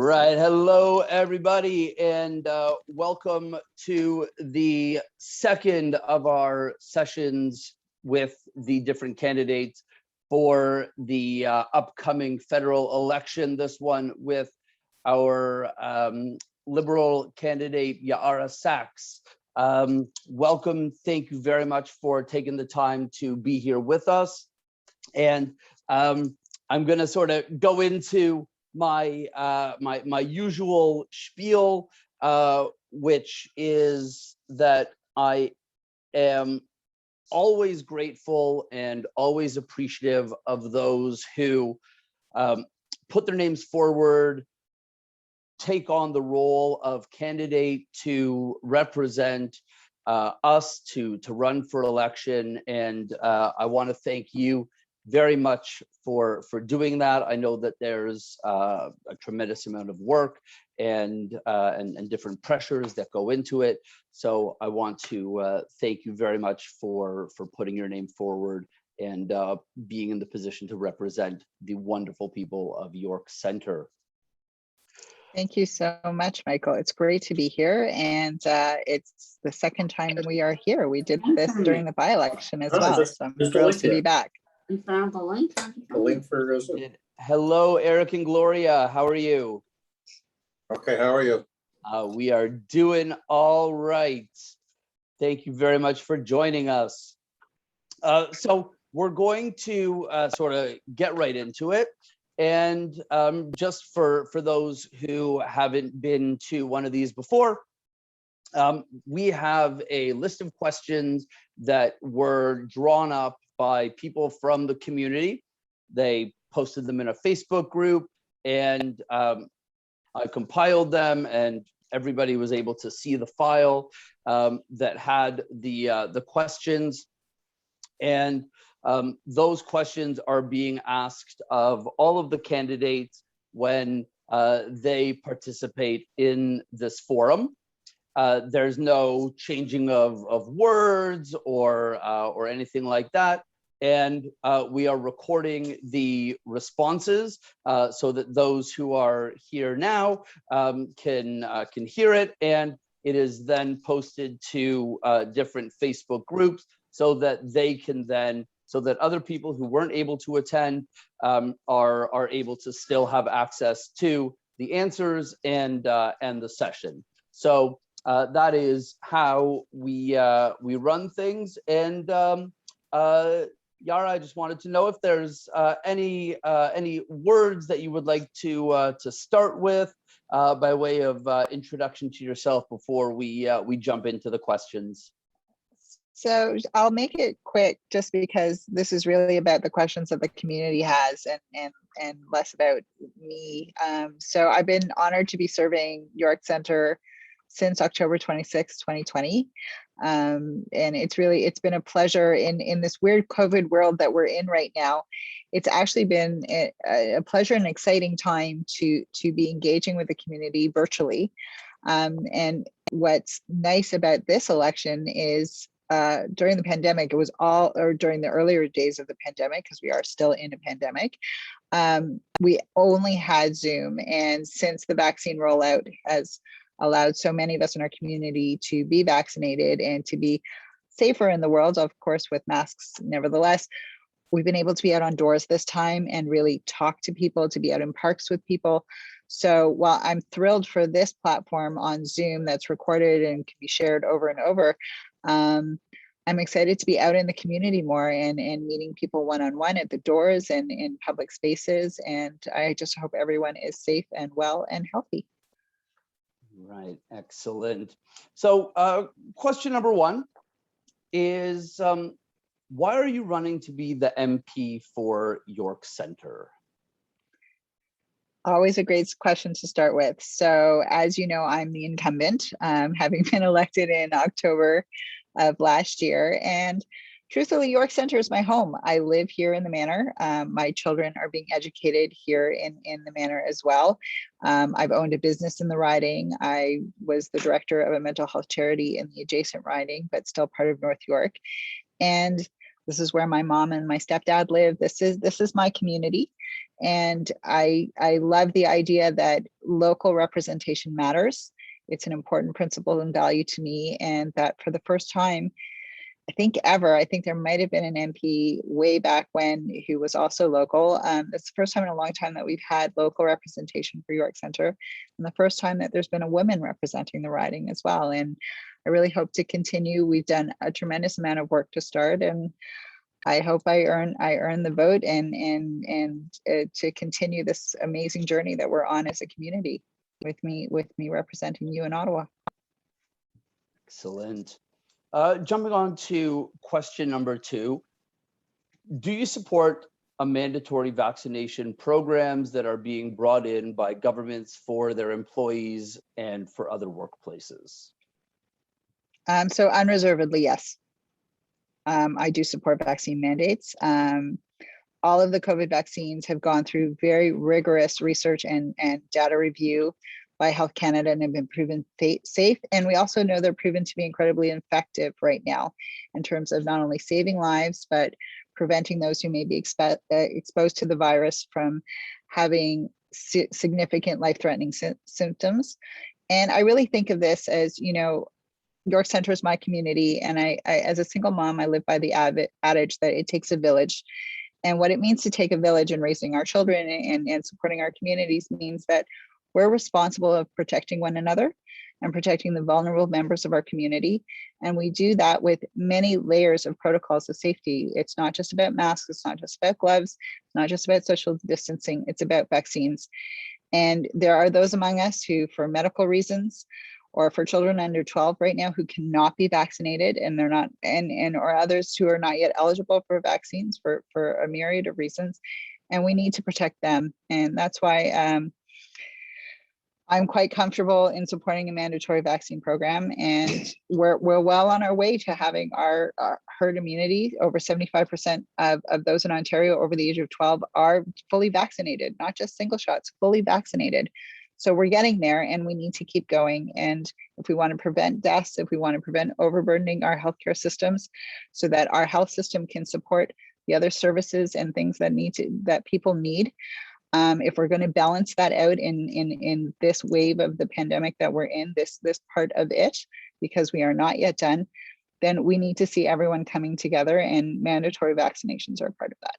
Right. Hello, everybody, and welcome to the second of our sessions with the different candidates for the upcoming federal election. This one with our Liberal candidate, Yara Sachs. Welcome. Thank you very much for taking the time to be here with us. And I'm going to sort of go into my usual spiel, which is that I am always grateful and always appreciative of those who put their names forward, take on the role of candidate to represent us, to run for election. And I want to thank you very much for doing that. I know that there's a tremendous amount of work and different pressures that go into it. So I want to thank you very much for putting your name forward and being in the position to represent the wonderful people of York Center. Thank you so much, Michael. It's great to be here, and it's the second time we are here. We did this during the by-election as well, so I'm thrilled to be back. You found the link? The link for Hello, Eric and Gloria. How are you? Okay, how are you? We are doing all right. Thank you very much for joining us. So we're going to sort of get right into it. And just for those who haven't been to one of these before, we have a list of questions that were drawn up by people from the community. They posted them in a Facebook group, and I compiled them, and everybody was able to see the file that had the questions. And those questions are being asked of all of the candidates when they participate in this forum. There's no changing of words or anything like that. And we are recording the responses so that those who are here now can hear it. And it is then posted to different Facebook groups so that they can then, so that other people who weren't able to attend are able to still have access to the answers and the session. So that is how we run things. And Yara, I just wanted to know if there's any words that you would like to start with by way of introduction to yourself before we jump into the questions. So I'll make it quick, just because this is really about the questions that the community has and less about me. So I've been honored to be serving York Center since October 26, 2020. And it's been a pleasure in this weird COVID world that we're in right now. It's actually been a pleasure and exciting time to be engaging with the community virtually. And what's nice about this election is during the pandemic, it was all, or during the earlier days of the pandemic, because we are still in a pandemic, we only had Zoom. And since the vaccine rollout has allowed so many of us in our community to be vaccinated and to be safer in the world, of course, with masks, nevertheless, we've been able to be out on doors this time and really talk to people, to be out in parks with people. So while I'm thrilled for this platform on Zoom that's recorded and can be shared over and over, I'm excited to be out in the community more and meeting people one-on-one at the doors and in public spaces. And I just hope everyone is safe and well and healthy. Right, excellent. So question number one is, why are you running to be the MP for York Center? Always a great question to start with. So as you know, I'm the incumbent, having been elected in October of last year. And truthfully, York Center is my home. I live here in the manor. My children are being educated here in the manor as well. I've owned a business in the riding. I was the director of a mental health charity in the adjacent riding, but still part of North York. And this is where my mom and my stepdad live. This is my community. And I love the idea that local representation matters. It's an important principle and value to me, and that for the first time, I think ever, I think there might have been an MP way back when who was also local. It's the first time in a long time that we've had local representation for York Centre, and the first time that there's been a woman representing the riding as well. And I really hope to continue. We've done a tremendous amount of work to start, and I hope I earn the vote and to continue this amazing journey that we're on as a community with me representing you in Ottawa. Excellent. Jumping on to question number 2. Do you support a mandatory vaccination programs that are being brought in by governments for their employees and for other workplaces? So unreservedly, yes. I do support vaccine mandates. All of the COVID vaccines have gone through very rigorous research and data review by Health Canada and have been proven safe. And we also know they're proven to be incredibly effective right now in terms of not only saving lives, but preventing those who may be exposed to the virus from having significant life-threatening symptoms. And I really think of this as, you know, York Centre is my community. And I, as a single mom, I live by the adage that it takes a village. And what it means to take a village in raising our children and supporting our communities means that we're responsible of protecting one another and protecting the vulnerable members of our community. And we do that with many layers of protocols of safety. It's not just about masks, it's not just about gloves, it's not just about social distancing, it's about vaccines. And there are those among us who, for medical reasons, or for children under 12 right now who cannot be vaccinated, and they're not, or others who are not yet eligible for vaccines for a myriad of reasons, and we need to protect them. And that's why I'm quite comfortable in supporting a mandatory vaccine program, and we're well on our way to having our herd immunity. Over 75% of those in Ontario over the age of 12 are fully vaccinated, not just single shots, fully vaccinated. So we're getting there, and we need to keep going. And if we want to prevent deaths, if we want to prevent overburdening our healthcare systems so that our health system can support the other services and things that people need, if we're going to balance that out in this wave of the pandemic that we're in, this part of it, because we are not yet done, then we need to see everyone coming together, and mandatory vaccinations are part of that.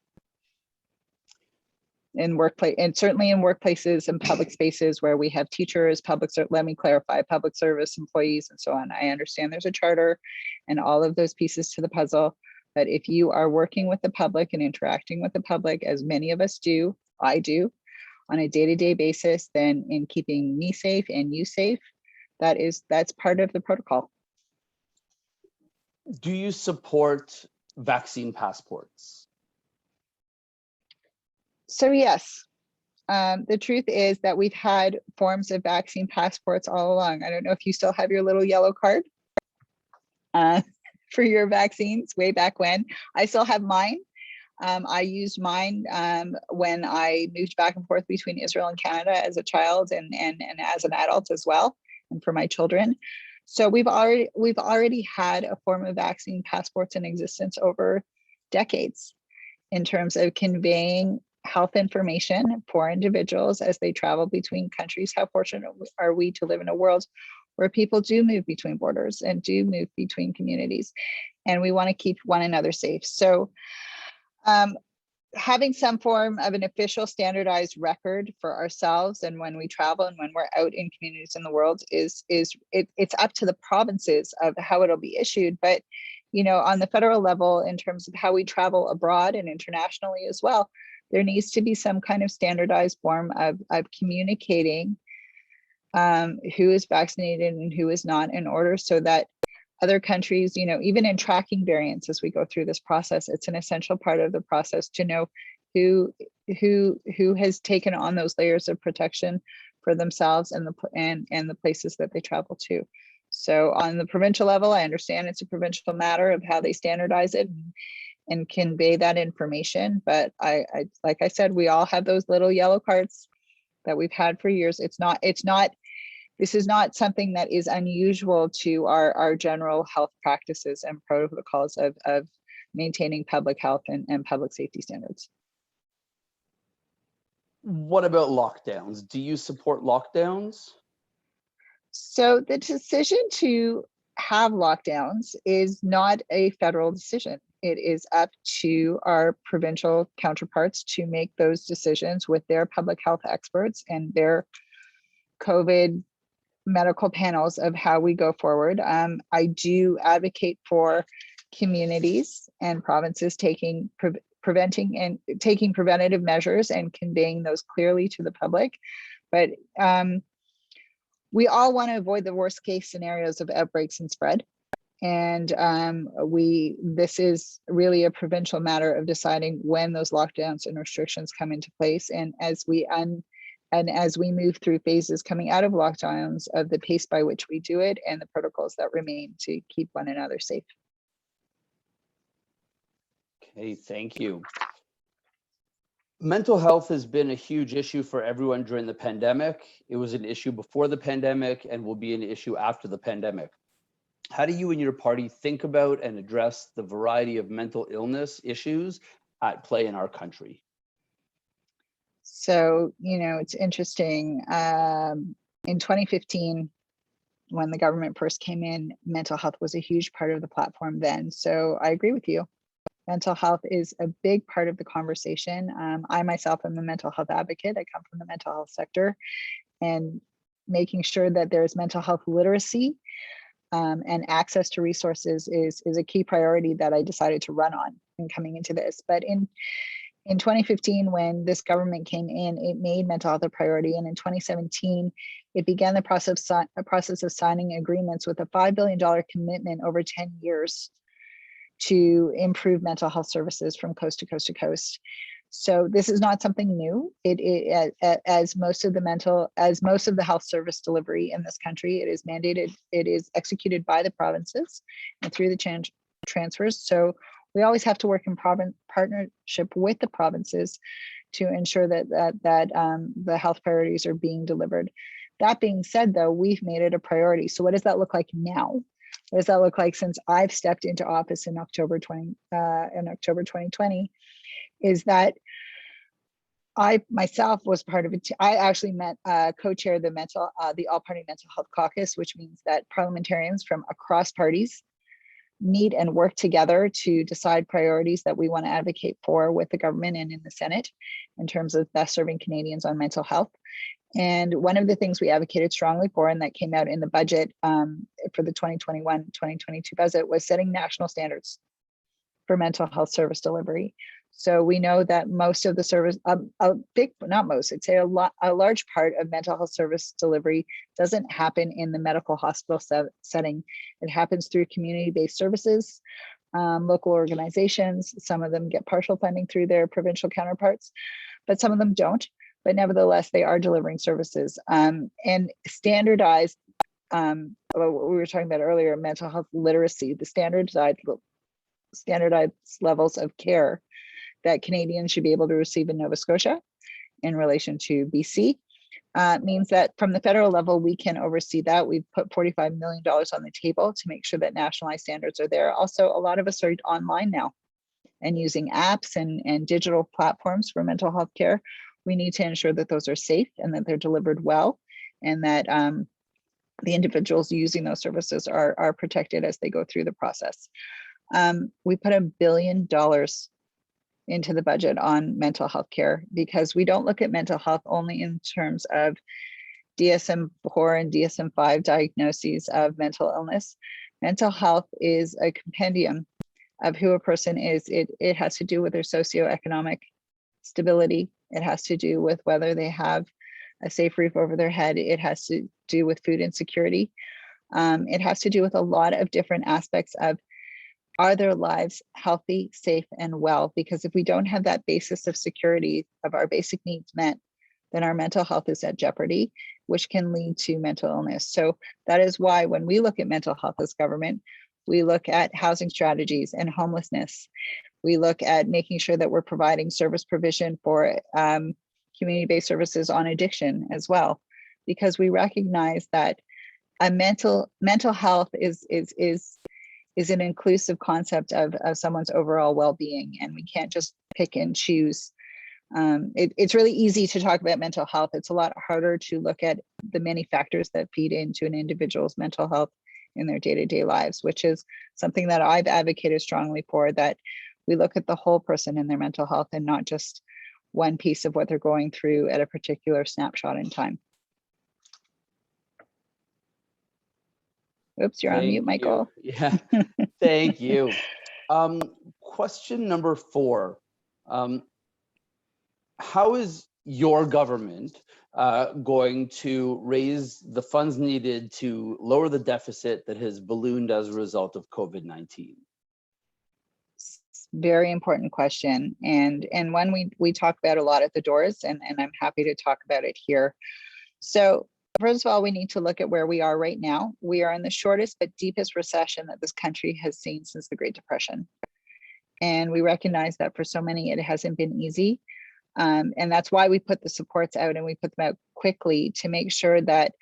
In workplace, and certainly in workplaces and public spaces where we have teachers, let me clarify, public service employees and so on. I understand there's a charter and all of those pieces to the puzzle, but if you are working with the public and interacting with the public, as many of us do, I do, on a day-to-day basis, then in keeping me safe and you safe, that's part of the protocol. Do you support vaccine passports? So yes, the truth is that we've had forms of vaccine passports all along. I don't know if you still have your little yellow card for your vaccines way back when. I still have mine. I used mine when I moved back and forth between Israel and Canada as a child and as an adult as well, and for my children. So we've already had a form of vaccine passports in existence over decades in terms of conveying health information for individuals as they travel between countries. How fortunate are we to live in a world where people do move between borders and do move between communities, and we want to keep one another safe. So having some form of an official standardized record for ourselves and when we travel and when we're out in communities in the world it's up to the provinces of how it'll be issued. But you know, on the federal level, in terms of how we travel abroad and internationally as well, there needs to be some kind of standardized form of communicating who is vaccinated and who is not, in order so that other countries, you know, even in tracking variants as we go through this process, it's an essential part of the process to know who has taken on those layers of protection for themselves and the places that they travel to. So on the provincial level, I understand it's a provincial matter of how they standardize it and convey that information. But I like I said, we all have those little yellow cards that we've had for years. This is not something that is unusual to our general health practices and protocols of maintaining public health and public safety standards. What about lockdowns? Do you support lockdowns? So the decision to have lockdowns is not a federal decision. It is up to our provincial counterparts to make those decisions with their public health experts and their COVID medical panels of how we go forward. I do advocate for communities and provinces taking preventative measures and conveying those clearly to the public. But we all want to avoid the worst case scenarios of outbreaks and spread. And this is really a provincial matter of deciding when those lockdowns and restrictions come into place. And as we move through phases coming out of lockdowns, of the pace by which we do it and the protocols that remain to keep one another safe. Okay, thank you. Mental health has been a huge issue for everyone during the pandemic. It was an issue before the pandemic and will be an issue after the pandemic. How do you and your party think about and address the variety of mental illness issues at play in our country? So, it's interesting. In 2015, when the government first came in, mental health was a huge part of the platform then. So I agree with you. Mental health is a big part of the conversation. I myself am a mental health advocate. I come from the mental health sector, and making sure that there's mental health literacy and access to resources is a key priority that I decided to run on in coming into this. But in 2015, when this government came in, it made mental health a priority. And in 2017, it began the process of signing agreements with a $5 billion commitment over 10 years to improve mental health services from coast to coast to coast. So this is not something new. As most of the health service delivery in this country, it is mandated, it is executed by the provinces and through the transfers. So we always have to work in partnership with the provinces to ensure that the health priorities are being delivered. That being said, though, we've made it a priority. So what does that look like now? What does that look like since I've stepped into office in October 2020? Is that I myself was part of it. I actually co-chair the All-Party Mental Health Caucus, which means that parliamentarians from across parties meet and work together to decide priorities that we want to advocate for with the government and in the Senate in terms of best serving Canadians on mental health. And one of the things we advocated strongly for, and that came out in the budget for the 2021-2022 budget, was setting national standards for mental health service delivery. So we know that most of the service, a large part of mental health service delivery doesn't happen in the medical hospital setting. It happens through community-based services, local organizations. Some of them get partial funding through their provincial counterparts, but some of them don't. But nevertheless, they are delivering services and standardized. What we were talking about earlier, mental health literacy, the standardized levels of care that Canadians should be able to receive in Nova Scotia in relation to BC means that from the federal level, we can oversee that. We've put $45 million on the table to make sure that nationalized standards are there. Also, a lot of us are online now and using apps and digital platforms for mental health care. We need to ensure that those are safe and that they're delivered well, and that the individuals using those services are protected as they go through the process. We put $1 billion into the budget on mental health care because we don't look at mental health only in terms of DSM-4 and DSM-5 diagnoses of mental illness. Mental health is a compendium of who a person is. It has to do with their socioeconomic stability. It has to do with whether they have a safe roof over their head. It has to do with food insecurity. It has to do with a lot of different aspects of, are their lives healthy, safe, and well? Because if we don't have that basis of security of our basic needs met, then our mental health is at jeopardy, which can lead to mental illness. So that is why when we look at mental health as government, we look at housing strategies and homelessness. We look at making sure that we're providing service provision for community-based services on addiction as well, because we recognize that a mental health is an inclusive concept of someone's overall well-being, and we can't just pick and choose It's really easy to talk about mental health. It's a lot harder to look at the many factors that feed into an individual's mental health in their day-to-day lives, which is something that I've advocated strongly for, that we look at the whole person and their mental health and not just one piece of what they're going through at a particular snapshot in time. Oops, you're on mute, Michael. Yeah, thank you. Question number 4. How is your government going to raise the funds needed to lower the deficit that has ballooned as a result of COVID-19? Very important question, and one we talk about a lot at the doors, and I'm happy to talk about it here. So first of all, we need to look at where we are right now. We are in the shortest but deepest recession that this country has seen since the Great Depression. And we recognize that for so many, it hasn't been easy. And that's why we put the supports out, and we put them out quickly to make sure that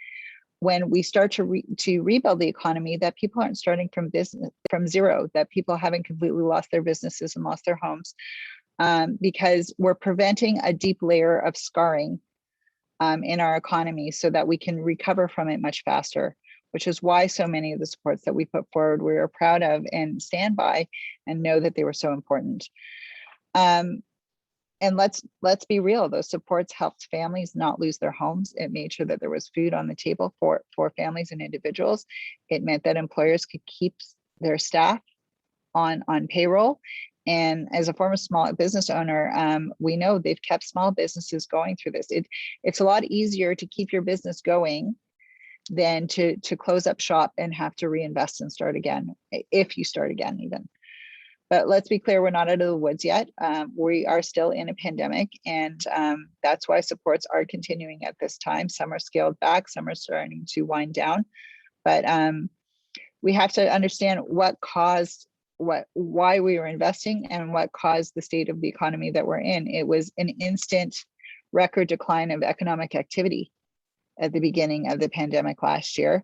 when we start to rebuild the economy, that people aren't starting from zero, that people haven't completely lost their businesses and lost their homes, because we're preventing a deep layer of scarring in our economy so that we can recover from it much faster, which is why so many of the supports that we put forward, we are proud of and stand by and know that they were so important. And let's be real, those supports helped families not lose their homes. It made sure that there was food on the table for families and individuals. It meant that employers could keep their staff on payroll. And as a former small business owner, we know they've kept small businesses going through this. It's a lot easier to keep your business going than to close up shop and have to reinvest and start again, if you start again even. But let's be clear, we're not out of the woods yet. We are still in a pandemic, and that's why supports are continuing at this time. Some are scaled back, some are starting to wind down. But we have to understand why we were investing and what caused the state of the economy that we're in. It was an instant record decline of economic activity at the beginning of the pandemic last year,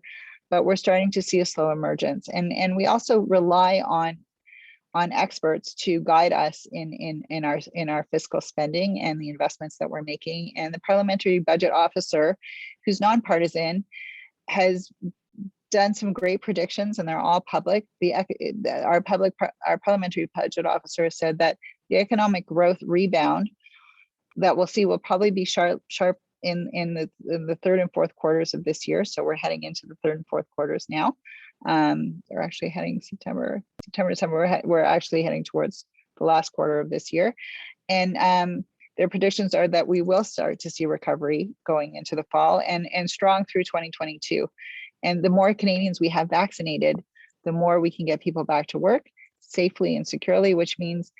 but we're starting to see a slow emergence. And we also rely on experts to guide us in our fiscal spending and the investments that we're making. And the Parliamentary Budget Officer, who's nonpartisan, has done some great predictions, and they're all public. Our Parliamentary Budget Officer said that the economic growth rebound that we'll see will probably be sharp in the third and fourth quarters of this year. So we're heading into the third and fourth quarters now. They're actually heading September, December. We're actually heading towards the last quarter of this year. And their predictions are that we will start to see recovery going into the fall and strong through 2022. And the more Canadians we have vaccinated, the more we can get people back to work safely and securely, which means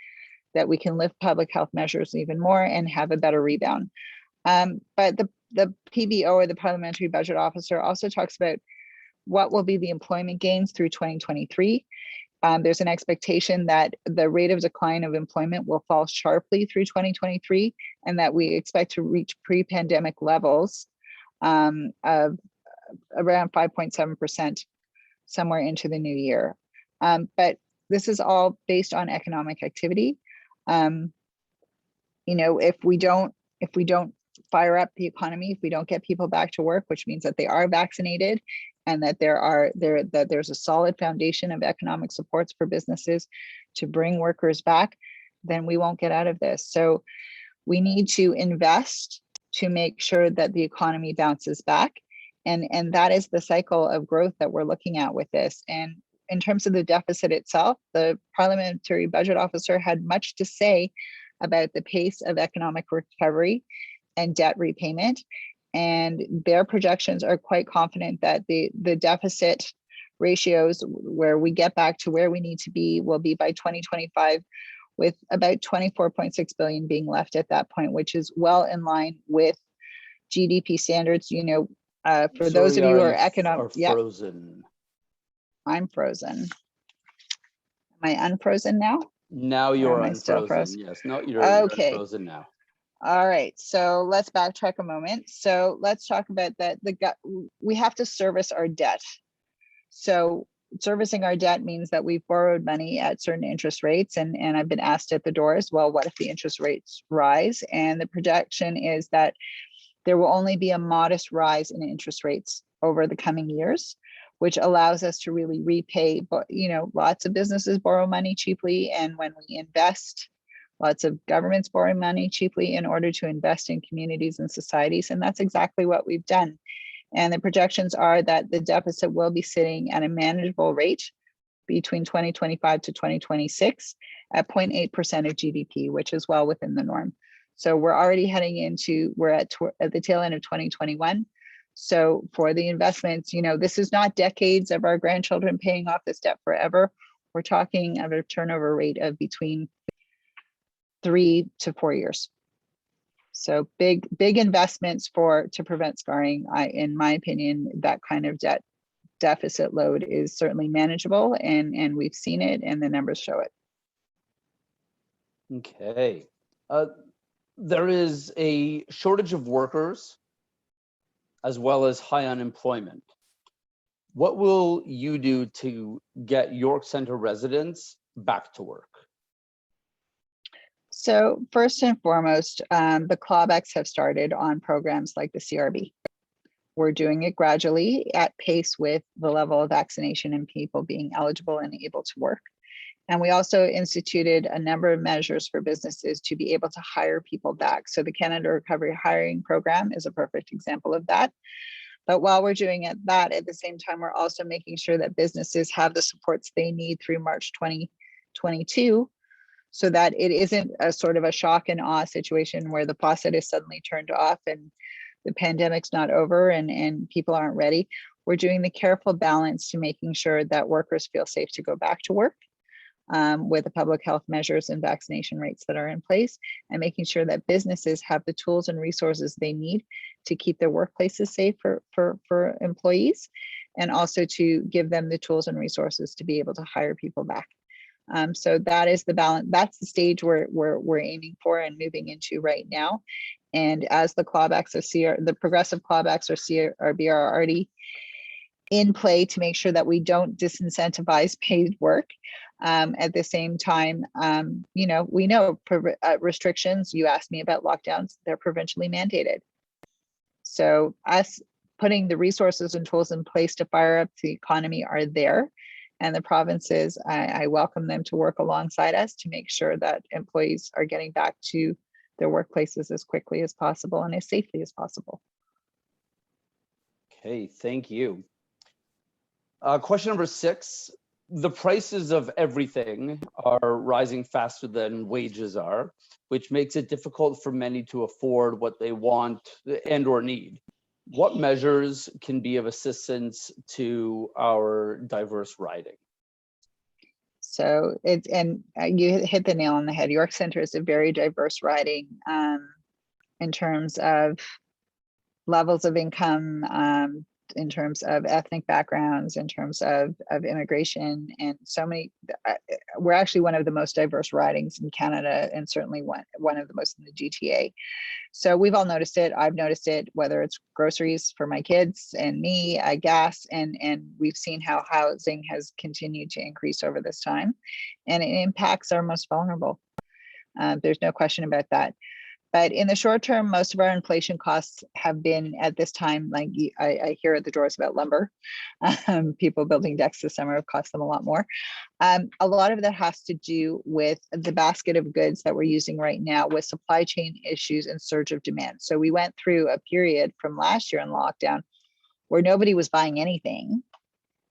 that we can lift public health measures even more and have a better rebound. But the PBO, or the Parliamentary Budget Officer, also talks about what will be the employment gains through 2023. There's an expectation that the rate of decline of employment will fall sharply through 2023, and that we expect to reach pre-pandemic levels of around 5.7% somewhere into the new year. But this is all based on economic activity. If we don't fire up the economy, if we don't get people back to work, which means that they are vaccinated and that there's a solid foundation of economic supports for businesses to bring workers back, then we won't get out of this. So we need to invest to make sure that the economy bounces back. And that is the cycle of growth that we're looking at with this. And in terms of the deficit itself, the Parliamentary Budget Officer had much to say about the pace of economic recovery and debt repayment. And their projections are quite confident that the deficit ratios, where we get back to where we need to be, will be by 2025, with about 24.6 billion being left at that point, which is well in line with GDP standards. For those of you who are economic, frozen. I'm frozen. Am I unfrozen now? Now you're unfrozen. Yes, no, you're unfrozen now. All right, so let's backtrack a moment. So let's talk about that. We have to service our debt. So servicing our debt means that we've borrowed money at certain interest rates, and I've been asked at the door as well, what if the interest rates rise? And the projection is that there will only be a modest rise in interest rates over the coming years, which allows us to really repay. But lots of businesses borrow money cheaply, and when we invest, lots of governments borrow money cheaply in order to invest in communities and societies, and that's exactly what we've done. And the projections are that the deficit will be sitting at a manageable rate between 2025 to 2026 at 0.8% of GDP, which is well within the norm. So we're already heading into, we're at the tail end of 2021. So for the investments, this is not decades of our grandchildren paying off this debt forever. We're talking of a turnover rate of between 3 to 4 years. So big investments to prevent scarring. In my opinion, that kind of debt deficit load is certainly manageable, and we've seen it, and the numbers show it. Okay. There is a shortage of workers as well as high unemployment. What will you do to get York Centre residents back to work? So first and foremost, the clawbacks have started on programs like the CRB. We're doing it gradually at pace with the level of vaccination and people being eligible and able to work. And we also instituted a number of measures for businesses to be able to hire people back. So the Canada Recovery Hiring Program is a perfect example of that. But while we're doing that, at the same time, we're also making sure that businesses have the supports they need through March 2022, so that it isn't a sort of a shock and awe situation where the faucet is suddenly turned off and the pandemic's not over and people aren't ready. We're doing the careful balance to making sure that workers feel safe to go back to work with the public health measures and vaccination rates that are in place, and making sure that businesses have the tools and resources they need to keep their workplaces safe for employees, and also to give them the tools and resources to be able to hire people back. So that is the balance. That's the stage we're aiming for and moving into right now. And as the clawbacks of the progressive clawbacks or CRB are already in play to make sure that we don't disincentivize paid work. At the same time, we know restrictions, you asked me about lockdowns, they're provincially mandated. So us putting the resources and tools in place to fire up the economy are there. And the provinces, I welcome them to work alongside us to make sure that employees are getting back to their workplaces as quickly as possible and as safely as possible. Okay, thank you. Question number 6, the prices of everything are rising faster than wages are, which makes it difficult for many to afford what they want and or need. What measures can be of assistance to our diverse riding? So you hit the nail on the head. York Centre is a very diverse riding in terms of levels of income, in terms of ethnic backgrounds, in terms of immigration, and so many. We're actually one of the most diverse ridings in Canada, and certainly one of the most in the GTA. So we've all noticed it. I've noticed it, whether it's groceries for my kids and me, gas, and we've seen how housing has continued to increase over this time, and it impacts our most vulnerable. There's no question about that. But in the short term, most of our inflation costs have been at this time, like I hear at the doors about lumber. People building decks this summer have cost them a lot more. A lot of that has to do with the basket of goods that we're using right now with supply chain issues and surge of demand. So we went through a period from last year in lockdown where nobody was buying anything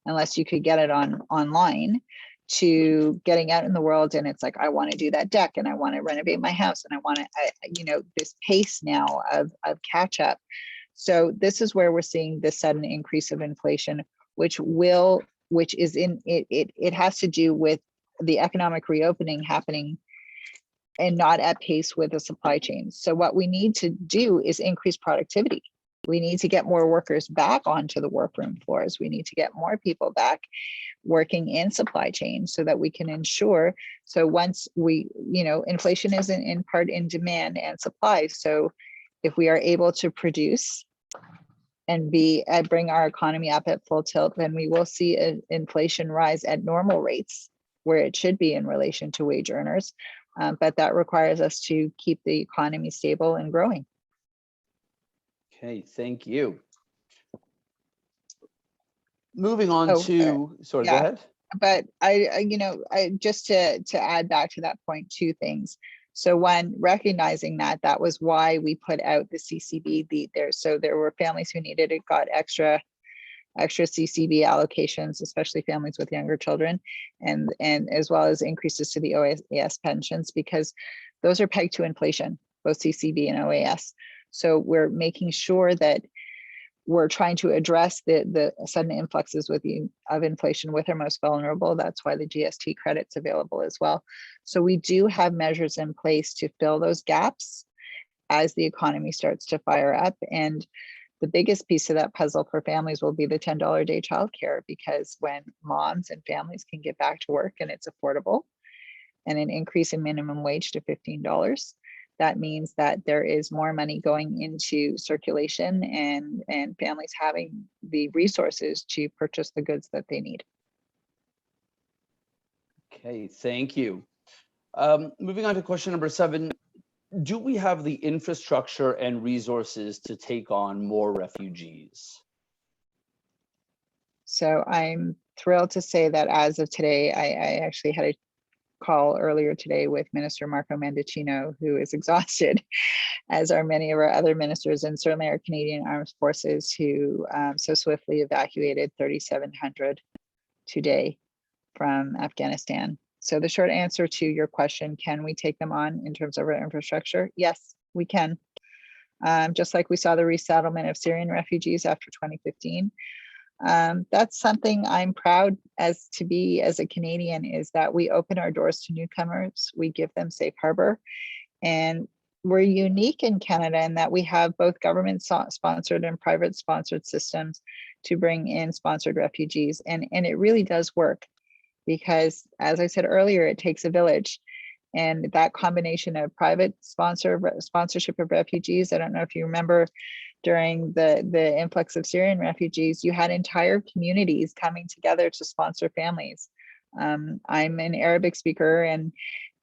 unless you could get it online, to getting out in the world, and it's like, I want to do that deck and I want to renovate my house and I want to, this pace now of catch up. So this is where we're seeing this sudden increase of inflation, which has to do with the economic reopening happening and not at pace with the supply chain. So what we need to do is increase productivity. We need to get more workers back onto the workroom floors. We need to get more people back working in supply chain so that we can ensure. So once inflation is in part in demand and supply. So if we are able to produce and bring our economy up at full tilt, then we will see inflation rise at normal rates where it should be in relation to wage earners. But that requires us to keep the economy stable and growing. Okay, thank you. Moving on to, sorry, yeah. go ahead. But I just to add back to that point, two things. So one, recognizing that was why we put out the CCB there. So there were families who needed it, got extra CCB allocations, especially families with younger children, and as well as increases to the OAS pensions, because those are pegged to inflation, both CCB and OAS. So we're making sure that we're trying to address the sudden influxes of inflation with our most vulnerable. That's why the GST credit's available as well. So we do have measures in place to fill those gaps as the economy starts to fire up. And the biggest piece of that puzzle for families will be the $10 a day childcare, because when moms and families can get back to work and it's affordable, and an increase in minimum wage to $15, that means that there is more money going into circulation and families having the resources to purchase the goods that they need. Okay, thank you. Moving on to question number 7. Do we have the infrastructure and resources to take on more refugees? So I'm thrilled to say that as of today, I actually had a call earlier today with Minister Marco Mendicino, who is exhausted, as are many of our other ministers, and certainly our Canadian Armed Forces, who so swiftly evacuated 3,700 today from Afghanistan. So the short answer to your question, can we take them on in terms of our infrastructure? Yes, we can. Just like we saw the resettlement of Syrian refugees after 2015. That's something I'm proud as a Canadian, is that we open our doors to newcomers, we give them safe harbor, and we're unique in Canada in that we have both government sponsored and private sponsored systems to bring in sponsored refugees, and it really does work, because as I said earlier, it takes a village. And that combination of private sponsorship of refugees, I don't know if you remember, during the influx of Syrian refugees, you had entire communities coming together to sponsor families. I'm an Arabic speaker, and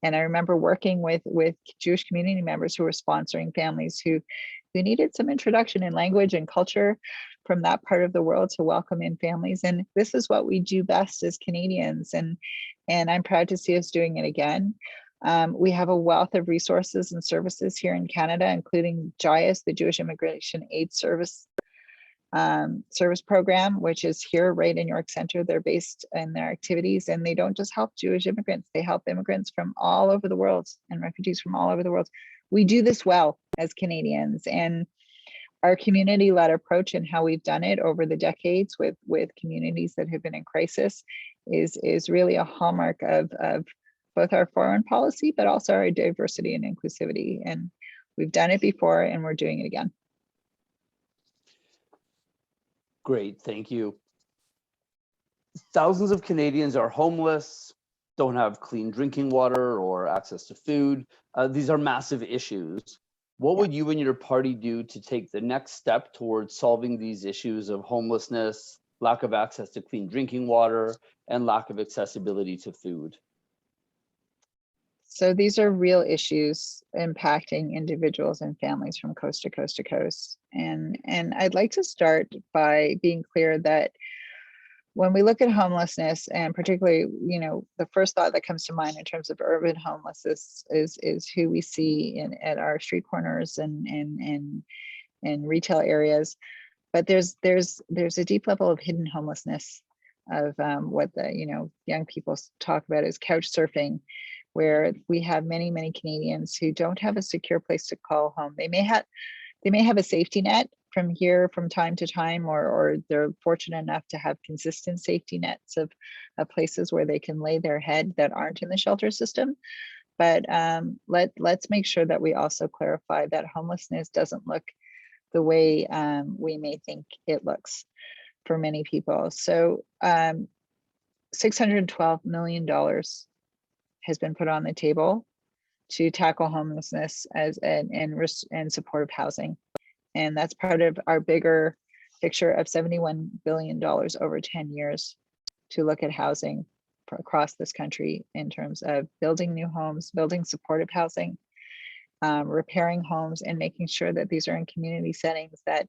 I remember working with Jewish community members who were sponsoring families who needed some introduction in language and culture from that part of the world to welcome in families. And this is what we do best as Canadians, and I'm proud to see us doing it again. We have a wealth of resources and services here in Canada, including JIAS, the Jewish Immigration Aid Service program, which is here right in York Centre. They're based in their activities, and they don't just help Jewish immigrants, they help immigrants from all over the world and refugees from all over the world. We do this well as Canadians, and our community-led approach and how we've done it over the decades with communities that have been in crisis is really a hallmark of both our foreign policy, but also our diversity and inclusivity. And we've done it before, and we're doing it again. Great, thank you. Thousands of Canadians are homeless, don't have clean drinking water or access to food. These are massive issues. What would you and your party do to take the next step towards solving these issues of homelessness, lack of access to clean drinking water, and lack of accessibility to food? So these are real issues impacting individuals and families from coast to coast to coast. And I'd like to start by being clear that when we look at homelessness, and particularly, the first thought that comes to mind in terms of urban homelessness is who we see at our street corners and retail areas. But there's a deep level of hidden homelessness of what the young people talk about as couch surfing, where we have many Canadians who don't have a secure place to call home. They may have a safety net from time to time, or they're fortunate enough to have consistent safety nets of places where they can lay their head that aren't in the shelter system. But let's make sure that we also clarify that homelessness doesn't look the way we may think it looks for many people. So $612 million has been put on the table to tackle homelessness and supportive housing. And that's part of our bigger picture of $71 billion over 10 years to look at housing across this country in terms of building new homes, building supportive housing, repairing homes, and making sure that these are in community settings that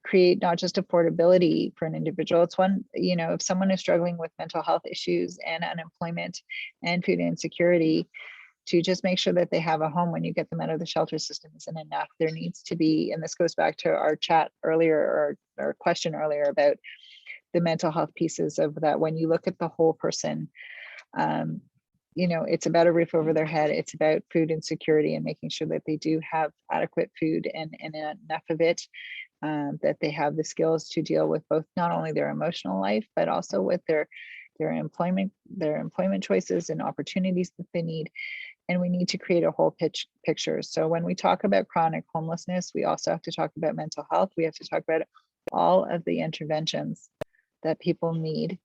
create not just affordability for an individual. It's one, if someone is struggling with mental health issues and unemployment and food insecurity, to just make sure that they have a home when you get them out of the shelter system isn't enough. There needs to be, and this goes back to our chat earlier, or our question earlier about the mental health pieces of that. When you look at the whole person, it's about a roof over their head. It's about food insecurity and making sure that they do have adequate food and enough of it, that they have the skills to deal with both not only their emotional life, but also with their employment choices and opportunities that they need. And we need to create a whole picture. So when we talk about chronic homelessness, we also have to talk about mental health. We have to talk about all of the interventions that people need,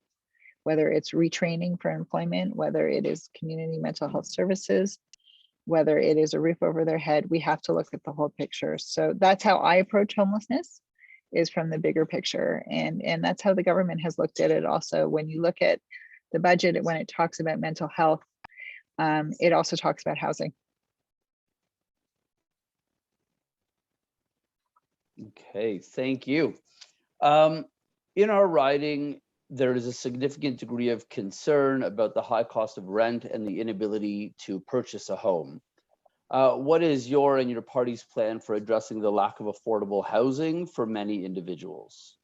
whether it's retraining for employment, whether it is community mental health services, whether it is a roof over their head. We have to look at the whole picture. So that's how I approach homelessness, is from the bigger picture. And that's how the government has looked at it also. When you look at the budget, when it talks about mental health, it also talks about housing. Okay, thank you. In our writing, there is a significant degree of concern about the high cost of rent and the inability to purchase a home. What is your and your party's plan for addressing the lack of affordable housing for many individuals?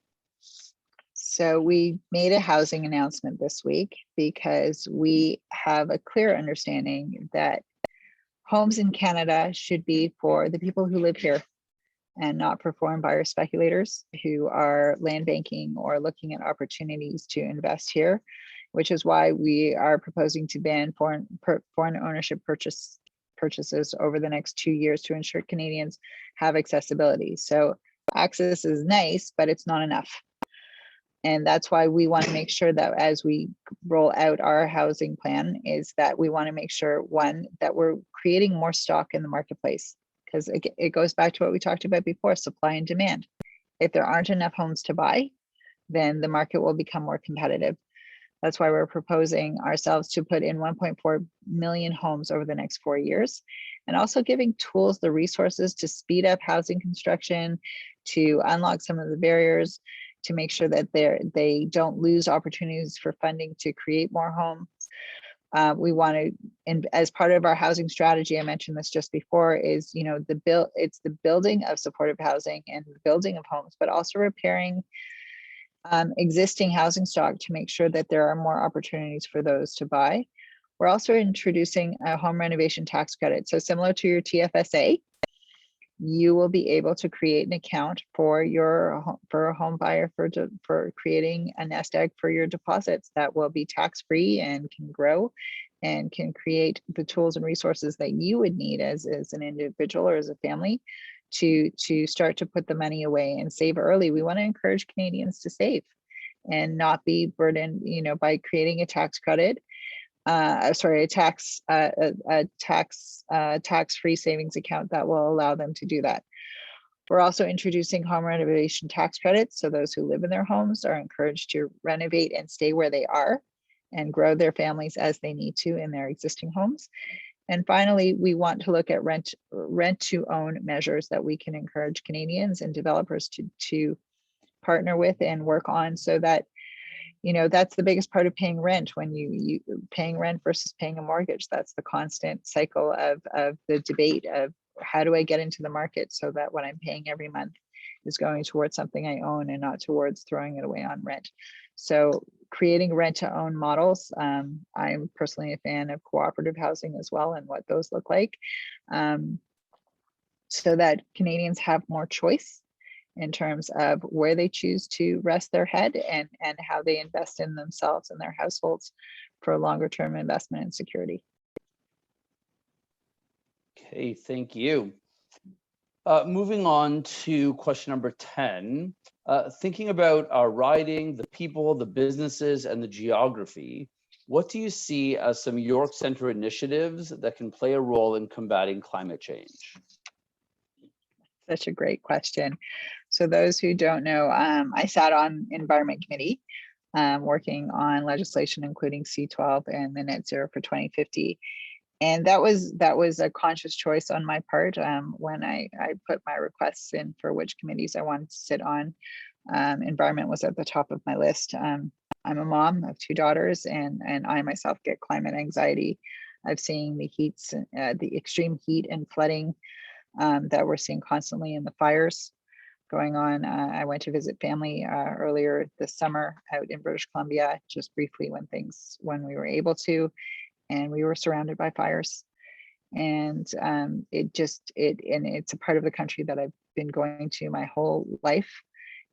So we made a housing announcement this week because we have a clear understanding that homes in Canada should be for the people who live here and not for foreign buyer speculators who are land banking or looking at opportunities to invest here, which is why we are proposing to ban foreign ownership purchases over the next 2 years to ensure Canadians have accessibility. So access is nice, but it's not enough. And that's why we want to make sure that as we roll out our housing plan, is that we want to make sure, one, that we're creating more stock in the marketplace, because it goes back to what we talked about before, supply and demand. If there aren't enough homes to buy, then the market will become more competitive. That's why we're proposing ourselves to put in 1.4 million homes over the next 4 years, and also giving tools, the resources to speed up housing construction, to unlock some of the barriers, to make sure that they don't lose opportunities for funding to create more homes. We want to, and as part of our housing strategy, I mentioned this just before, is it's the building of supportive housing and the building of homes, but also repairing existing housing stock to make sure that there are more opportunities for those to buy. We're also introducing a home renovation tax credit. So similar to your TFSA, you will be able to create an account for a home buyer for creating a nest egg for your deposits that will be tax-free and can grow and can create the tools and resources that you would need as an individual or as a family to start to put the money away and save early. We want to encourage Canadians to save and not be burdened, by creating a tax credit. A tax-free savings account that will allow them to do that. We're also introducing home renovation tax credits. So those who live in their homes are encouraged to renovate and stay where they are and grow their families as they need to in their existing homes. And finally, we want to look at rent to own measures that we can encourage Canadians and developers to partner with and work on, so that that's the biggest part of paying rent. When you paying rent versus paying a mortgage, that's the constant cycle of the debate of how do I get into the market so that what I'm paying every month is going towards something I own and not towards throwing it away on rent. So creating rent to own models. I'm personally a fan of cooperative housing as well, and what those look like, so that Canadians have more choice in terms of where they choose to rest their head and how they invest in themselves and their households for longer term investment and security. Okay, thank you. Moving on to question number 10, thinking about our riding, the people, the businesses, and the geography, what do you see as some York Centre initiatives that can play a role in combating climate change? Such a great question. So those who don't know, I sat on Environment Committee, working on legislation, including C12 and the net zero for 2050. And that was a conscious choice on my part when I put my requests in for which committees I wanted to sit on. Environment was at the top of my list. I'm a mom of 2 daughters, and I myself get climate anxiety of seeing the heats, the extreme heat and flooding that we're seeing constantly, in the fires going on. I went to visit family earlier this summer out in British Columbia, just briefly when we were able to, and we were surrounded by fires. And it's a part of the country that I've been going to my whole life.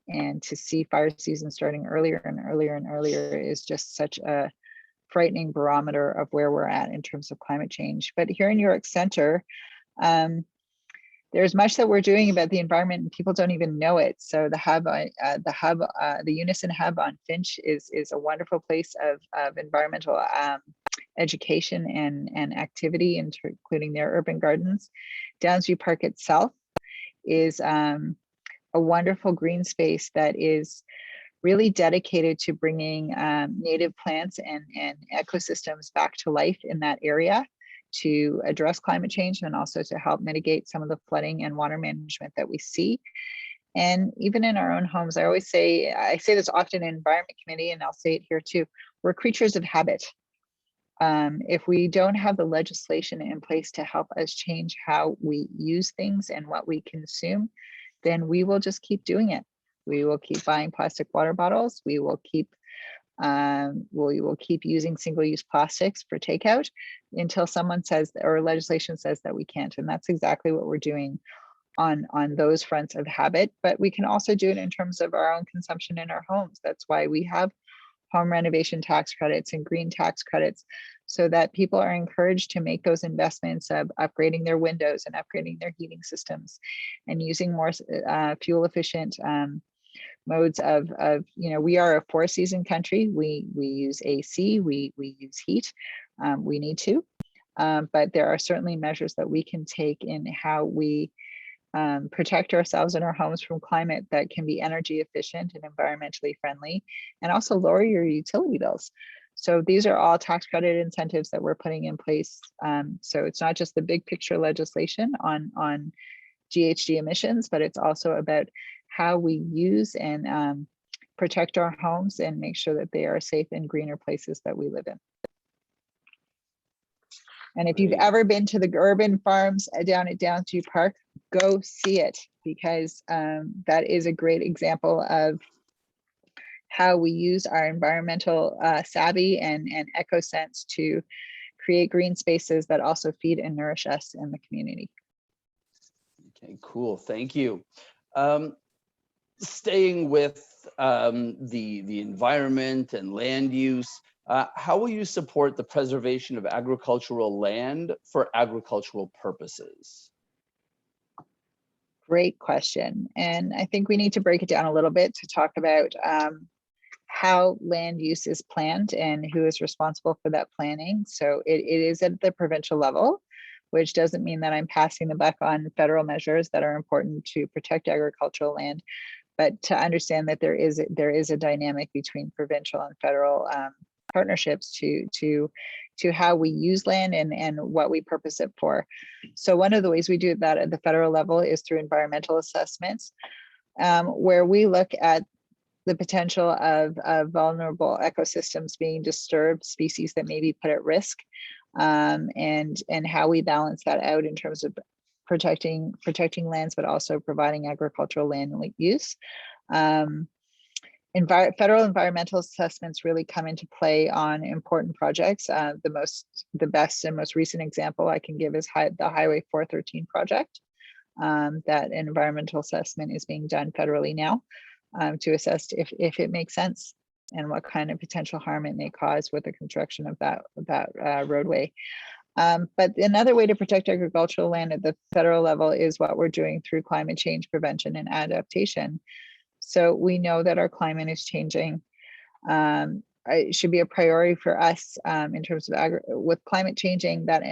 And to see fire season starting earlier and earlier and earlier is just such a frightening barometer of where we're at in terms of climate change. But here in York Center, there's much that we're doing about the environment, and people don't even know it. So the Unison Hub on Finch is a wonderful place of environmental education and activity, including their urban gardens. Downsview Park itself is a wonderful green space that is really dedicated to bringing native plants and ecosystems back to life in that area, to address climate change and also to help mitigate some of the flooding and water management that we see. And even in our own homes, I say this often in Environment Committee, and I'll say it here too, we're creatures of habit. If we don't have the legislation in place to help us change how we use things and what we consume, then we will just keep doing it. We will keep buying plastic water bottles. We will keep using single-use plastics for takeout until someone says, or legislation says, that we can't. And that's exactly what we're doing on those fronts of habit. But we can also do it in terms of our own consumption in our homes. That's why we have home renovation tax credits and green tax credits, so that people are encouraged to make those investments of upgrading their windows and upgrading their heating systems and using more fuel efficient modes of, we are a 4-season country. We use AC, we use heat, we need to, but there are certainly measures that we can take in how we protect ourselves and our homes from climate that can be energy efficient and environmentally friendly, and also lower your utility bills. So these are all tax credit incentives that we're putting in place. So it's not just the big picture legislation on GHG emissions, but it's also about how we use and protect our homes and make sure that they are safe and greener places that we live in. And if you've ever been to the urban farms down at Downsview Park, go see it, because that is a great example of how we use our environmental savvy and eco sense to create green spaces that also feed and nourish us in the community. Okay, cool. Thank you. Staying with the environment and land use, how will you support the preservation of agricultural land for agricultural purposes? Great question. And I think we need to break it down a little bit to talk about how land use is planned and who is responsible for that planning. So it is at the provincial level, which doesn't mean that I'm passing the buck on federal measures that are important to protect agricultural land, but to understand that there is a dynamic between provincial and federal partnerships to how we use land and what we purpose it for. So one of the ways we do that at the federal level is through environmental assessments, where we look at the potential of vulnerable ecosystems being disturbed, species that may be put at risk, and how we balance that out in terms of protecting lands, but also providing agricultural land use. Federal environmental assessments really come into play on important projects. The best and most recent example I can give is the Highway 413 project. That environmental assessment is being done federally now to assess if it makes sense and what kind of potential harm it may cause with the construction of that roadway. But another way to protect agricultural land at the federal level is what we're doing through climate change prevention and adaptation. So we know that our climate is changing. It should be a priority for us in terms of with climate changing that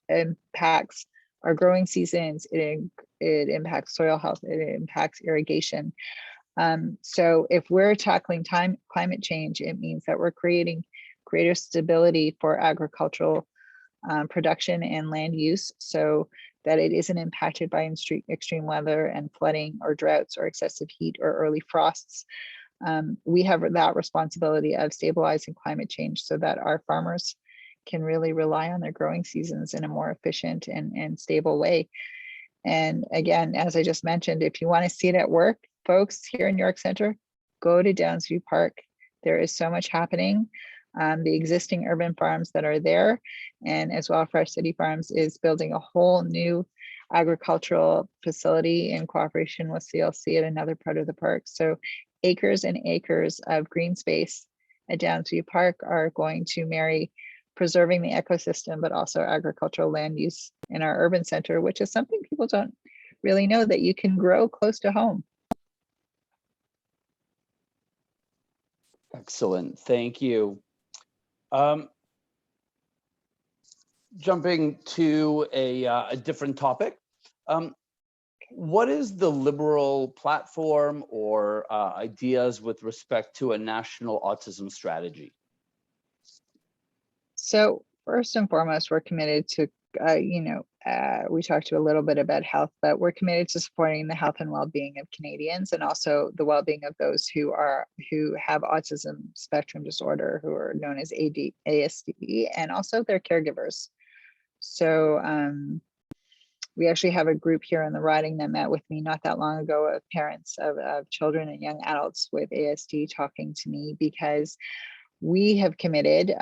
impacts our growing seasons, it impacts soil health, it impacts irrigation. So if we're tackling climate change, it means that we're creating greater stability for agricultural production and land use, so that it isn't impacted by extreme weather and flooding or droughts or excessive heat or early frosts. We have that responsibility of stabilizing climate change so that our farmers can really rely on their growing seasons in a more efficient and stable way. And again, as I just mentioned, if you want to see it at work, folks here in York Center, go to Downsview Park. There is so much happening. The existing urban farms that are there, and as well Fresh City Farms is building a whole new agricultural facility in cooperation with CLC at another part of the park. So acres and acres of green space at Downsview Park are going to marry preserving the ecosystem, but also agricultural land use in our urban center, which is something people don't really know, that you can grow close to home. Excellent, thank you. Jumping to a different topic. What is the Liberal platform or ideas with respect to a national autism strategy? So first and foremost, we're committed to, we talked to a little bit about health, but we're committed to supporting the health and well-being of Canadians, and also the well-being of those who have autism spectrum disorder, who are known as ASD, and also their caregivers. So we actually have a group here in the riding that met with me not that long ago of parents of children and young adults with ASD talking to me, because we have committed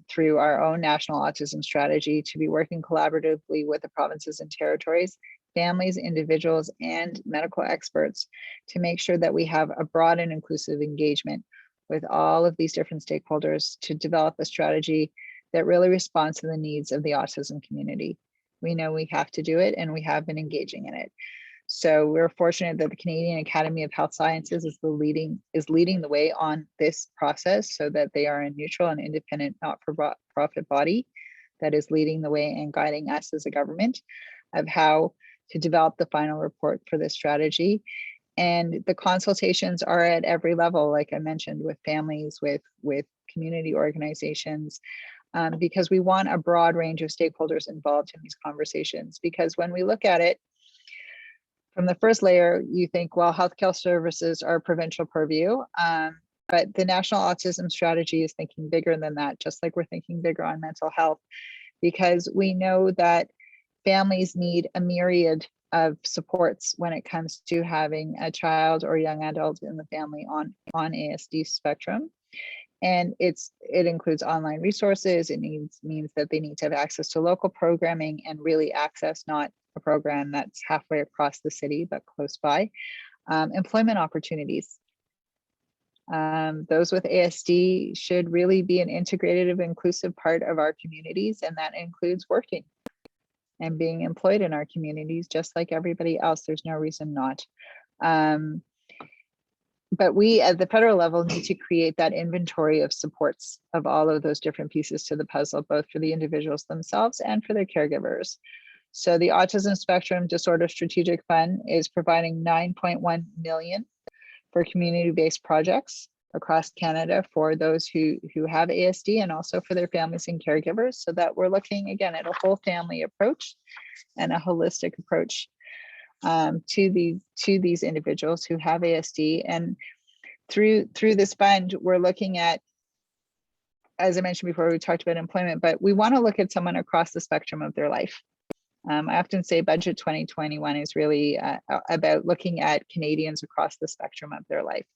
through our own national autism strategy to be working collaboratively with the provinces and territories, families, individuals, and medical experts to make sure that we have a broad and inclusive engagement with all of these different stakeholders to develop a strategy that really responds to the needs of the autism community. We know we have to do it, and we have been engaging in it. So we're fortunate that the Canadian Academy of Health Sciences is leading the way on this process, so that they are a neutral and independent not-for-profit body that is leading the way and guiding us as a government of how to develop the final report for this strategy. And the consultations are at every level, like I mentioned, with families, with community organizations, because we want a broad range of stakeholders involved in these conversations. Because when we look at it, from the first layer, you think, well, healthcare services are provincial purview, but the National Autism Strategy is thinking bigger than that, just like we're thinking bigger on mental health, because we know that families need a myriad of supports when it comes to having a child or young adult in the family on ASD spectrum. And it includes online resources. It means that they need to have access to local programming and really access not a program that's halfway across the city, but close by. Employment opportunities. Those with ASD should really be an integrated, inclusive part of our communities, and that includes working and being employed in our communities, just like everybody else. There's no reason not. But we at the federal level need to create that inventory of supports of all of those different pieces to the puzzle, both for the individuals themselves and for their caregivers. So the Autism Spectrum Disorder Strategic Fund is providing $9.1 million for community-based projects across Canada for those who have ASD, and also for their families and caregivers, so that we're looking again at a whole family approach and a holistic approach to these individuals who have ASD. And through this fund, we're looking at, as I mentioned before, we talked about employment, but we want to look at someone across the spectrum of their life. I often say Budget 2021 is really about looking at Canadians across the spectrum of their life.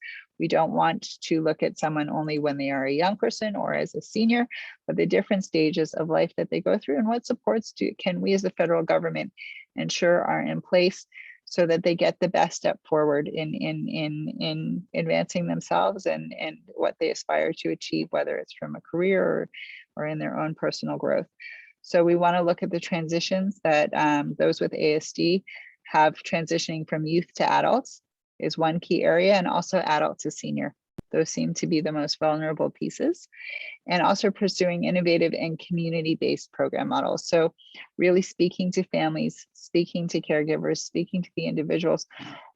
We don't want to look at someone only when they are a young person or as a senior, but the different stages of life that they go through, and what supports can we as a federal government ensure are in place so that they get the best step forward in advancing themselves and what they aspire to achieve, whether it's from a career or in their own personal growth. So we want to look at the transitions that those with ASD have transitioning from youth to adults is one key area, and also adult to senior. Those seem to be the most vulnerable pieces. And also pursuing innovative and community-based program models. So really speaking to families, speaking to caregivers, speaking to the individuals,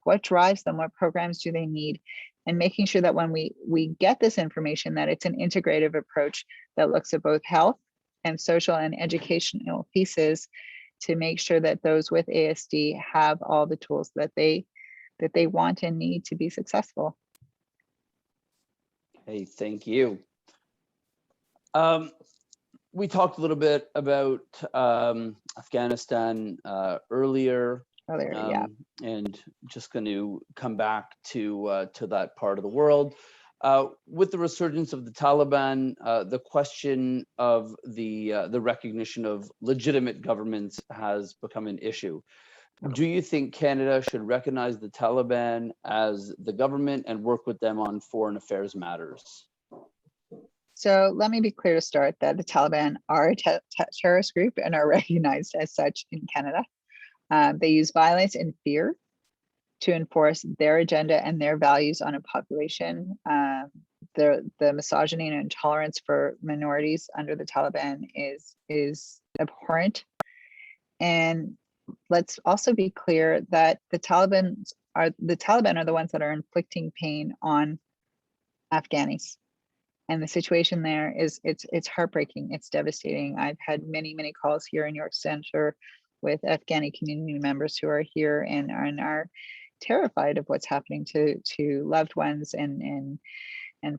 what drives them, what programs do they need, and making sure that when we get this information, that it's an integrative approach that looks at both health and social and educational pieces to make sure that those with ASD have all the tools that they want and need to be successful. Hey, thank you. We talked a little bit about Afghanistan earlier. Yeah. And just going to come back to that part of the world. With the resurgence of the Taliban, the question of the recognition of legitimate governments has become an issue. Do you think Canada should recognize the Taliban as the government and work with them on foreign affairs matters? So let me be clear to start that the Taliban are a terrorist group and are recognized as such in Canada. They use violence and fear to enforce their agenda and their values on a population. The misogyny and intolerance for minorities under the Taliban is abhorrent. And let's also be clear that the Taliban are the ones that are inflicting pain on Afghanis. And the situation there is it's heartbreaking, it's devastating. I've had many calls here in York Center with Afghani community members who are here and are terrified of what's happening to loved ones and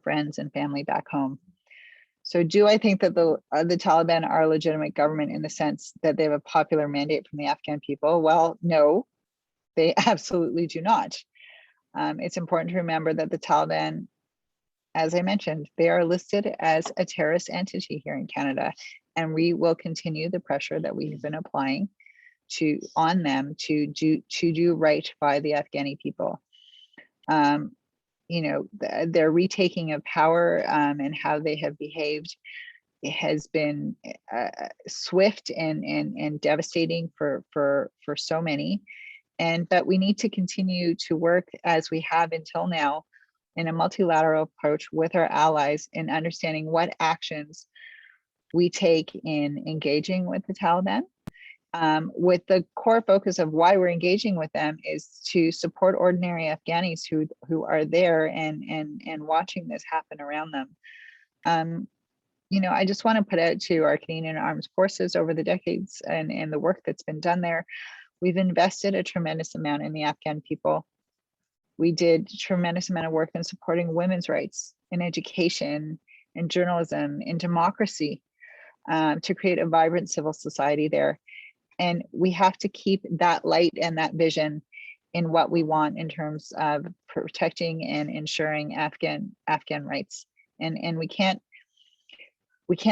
friends and family back home. So do I think that the Taliban are a legitimate government in the sense that they have a popular mandate from the Afghan people? Well, no, they absolutely do not. It's important to remember that the Taliban, as I mentioned, they are listed as a terrorist entity here in Canada, and we will continue the pressure that we have been applying on them to do right by the Afghani people. Their retaking of power and how they have behaved, it has been swift and devastating for so many. But we need to continue to work as we have until now in a multilateral approach with our allies in understanding what actions we take in engaging with the Taliban. With the core focus of why we're engaging with them is to support ordinary Afghanis who are there and watching this happen around them. I just want to put out to our Canadian Armed Forces over the decades and the work that's been done there. We've invested a tremendous amount in the Afghan people. We did a tremendous amount of work in supporting women's rights, in education, in journalism, in democracy, to create a vibrant civil society there. And we have to keep that light and that vision in what we want in terms of protecting and ensuring Afghan rights. And we can't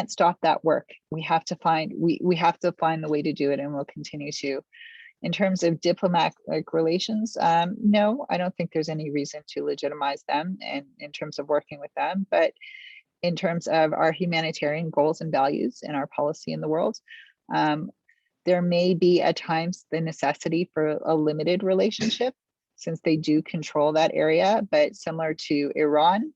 stop that work. We have to find the way to do it, and we'll continue to. In terms of diplomatic relations, no, I don't think there's any reason to legitimize them and in terms of working with them. But in terms of our humanitarian goals and values and our policy in the world, there may be at times the necessity for a limited relationship since they do control that area. But similar to Iran,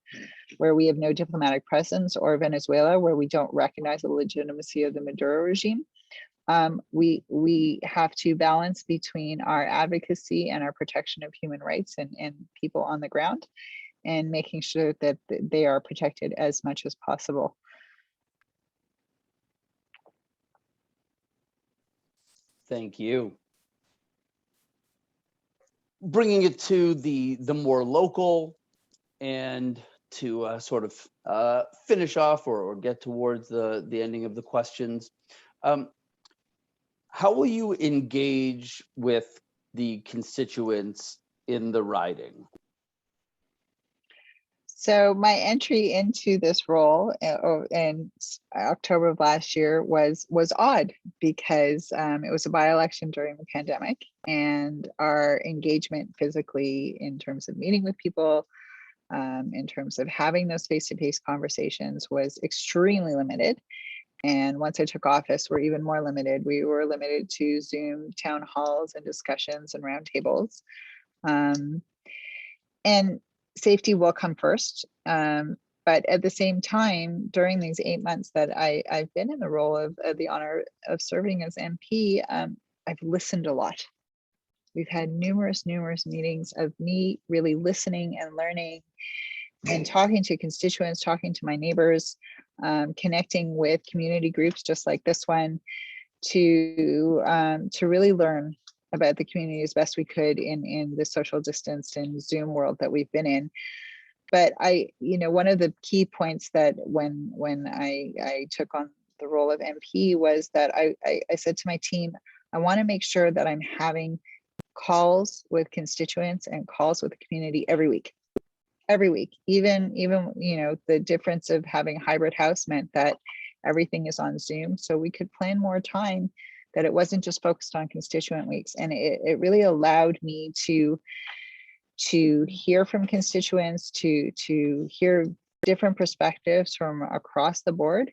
where we have no diplomatic presence, or Venezuela, where we don't recognize the legitimacy of the Maduro regime, we have to balance between our advocacy and our protection of human rights and people on the ground, and making sure that they are protected as much as possible. Thank you. Bringing it to the more local, and to sort of finish off or get towards the ending of the questions. How will you engage with the constituents in the riding? So my entry into this role in October of last year was odd because it was a by-election during the pandemic, and our engagement physically in terms of meeting with people, in terms of having those face-to-face conversations was extremely limited. And once I took office, we're even more limited. We were limited to Zoom town halls and discussions and roundtables. And safety will come first. But at the same time, during these 8 months that I've been in the role of the honor of serving as MP, I've listened a lot. We've had numerous meetings of me really listening and learning and talking to constituents, talking to my neighbors, connecting with community groups just like this one to really learn about the community as best we could in the social distanced and Zoom world that we've been in. But one of the key points that when I took on the role of MP was that I said to my team, I want to make sure that I'm having calls with constituents and calls with the community every week. Even the difference of having a hybrid house meant that everything is on Zoom, so we could plan more time, that it wasn't just focused on constituent weeks. And it really allowed me to hear from constituents, to hear different perspectives from across the board,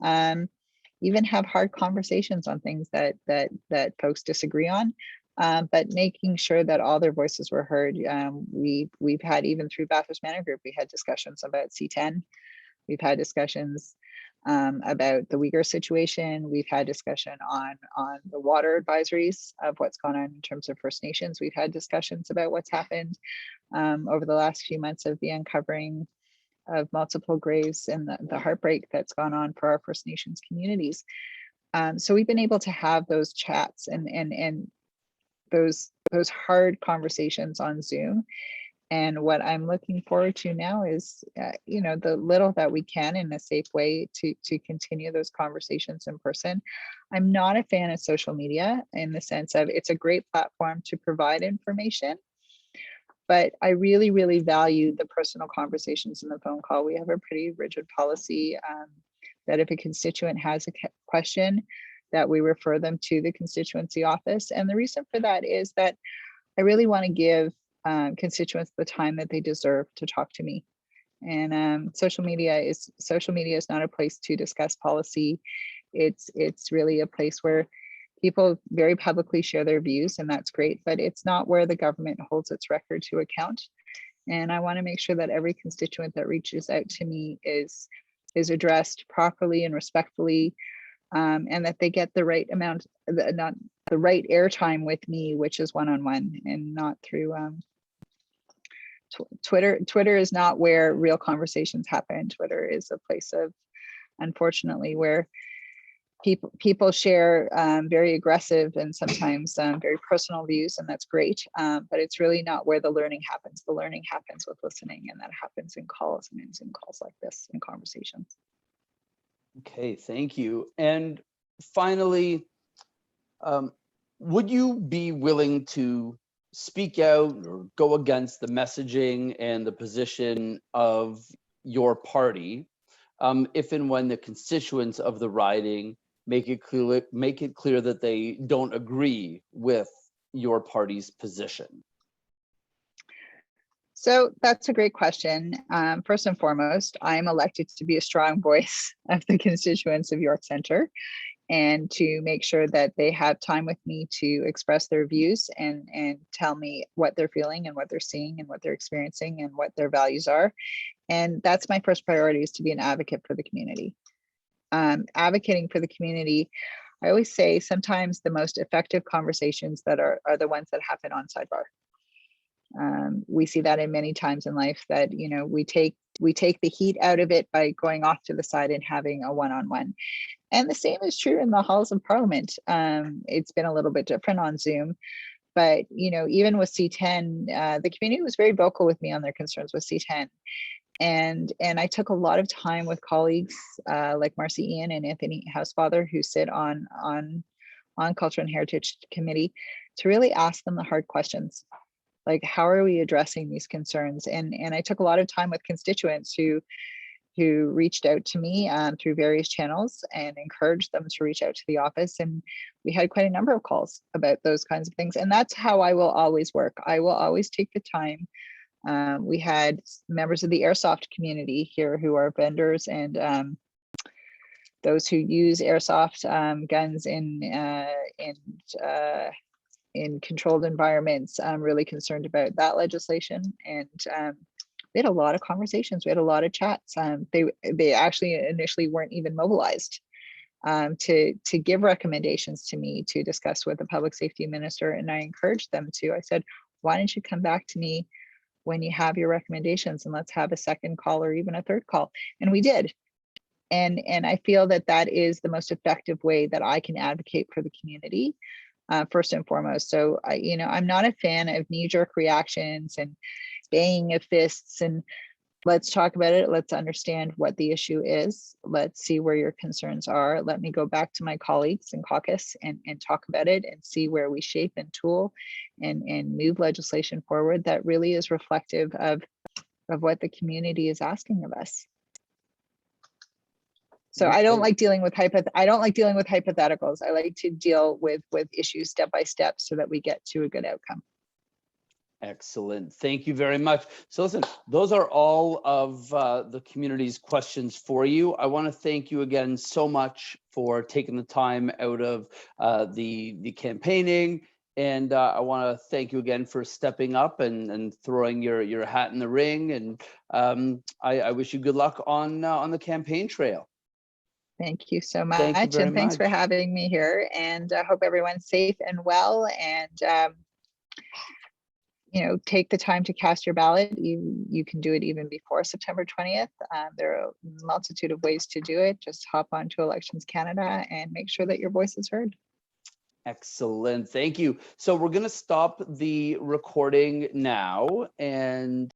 even have hard conversations on things that folks disagree on, but making sure that all their voices were heard. We've had, even through Bathurst Manor Group, we had discussions about C10. We've had discussions about the Uyghur situation. We've had discussion on the water advisories of what's gone on in terms of First Nations. We've had discussions about what's happened over the last few months of the uncovering of multiple graves and the heartbreak that's gone on for our First Nations communities. So we've been able to have those chats and those hard conversations on Zoom. And what I'm looking forward to now is, the little that we can in a safe way to continue those conversations in person. I'm not a fan of social media in the sense of it's a great platform to provide information, but I really, really value the personal conversations in the phone call. We have a pretty rigid policy that if a constituent has a question, that we refer them to the constituency office. And the reason for that is that I really want to give constituents the time that they deserve to talk to me. And social media is not a place to discuss policy. It's really a place where people very publicly share their views, and that's great, but it's not where the government holds its record to account. And I want to make sure that every constituent that reaches out to me is addressed properly and respectfully, and that they get the right amount, not the right airtime with me, which is one-on-one and not through Twitter. Twitter is not where real conversations happen. Twitter is a place of, unfortunately, where people share very aggressive and sometimes very personal views, and that's great. But it's really not where the learning happens. The learning happens with listening, and that happens in calls and in Zoom calls like this, in conversations. Okay, thank you. And finally, would you be willing to speak out or go against the messaging and the position of your party if and when the constituents of the riding make it clear that they don't agree with your party's position? So that's a great question. First and foremost, I'm elected to be a strong voice of the constituents of York Centre, and to make sure that they have time with me to express their views and tell me what they're feeling and what they're seeing and what they're experiencing and what their values are. And that's my first priority, is to be an advocate for the community. Advocating for the community, I always say sometimes the most effective conversations that are the ones that happen on sidebar. We see that in many times in life, that we take the heat out of it by going off to the side and having a one-on-one. And the same is true in the halls of Parliament. It's been a little bit different on Zoom, but even with C10, the community was very vocal with me on their concerns with C10. And I took a lot of time with colleagues like Marcy Ian and Anthony Housefather, who sit on Culture and Heritage Committee, to really ask them the hard questions. Like, how are we addressing these concerns? And I took a lot of time with constituents who reached out to me through various channels and encouraged them to reach out to the office. And we had quite a number of calls about those kinds of things. And that's how I will always work. I will always take the time. We had members of the airsoft community here who are vendors and those who use airsoft guns in controlled environments. I'm really concerned about that legislation, and we had a lot of conversations. We had a lot of chats. They actually initially weren't even mobilized to give recommendations to me to discuss with the public safety minister, and I encouraged them to. I said, why don't you come back to me when you have your recommendations, and let's have a second call or even a third call. And we did. And I feel that that is the most effective way that I can advocate for the community, first and foremost. So I'm not a fan of knee-jerk reactions and banging of fists, and let's talk about it. Let's understand what the issue is. Let's see where your concerns are. Let me go back to my colleagues in caucus and talk about it and see where we shape and tool and move legislation forward that really is reflective of what the community is asking of us. So I don't like dealing with hypotheticals. I like to deal with issues step by step so that we get to a good outcome. Excellent. Thank you very much. So listen, those are all of the community's questions for you. I want to thank you again so much for taking the time out of the campaigning. And I want to thank you again for stepping up and throwing your hat in the ring. And I wish you good luck on the campaign trail. Thank you so much. Thank you very and thanks much. for having me here. And I hope everyone's safe and well. And take the time to cast your ballot. You can do it even before September 20th. There are a multitude of ways to do it. Just hop onto Elections Canada and make sure that your voice is heard. Excellent. Thank you. So we're going to stop the recording now, and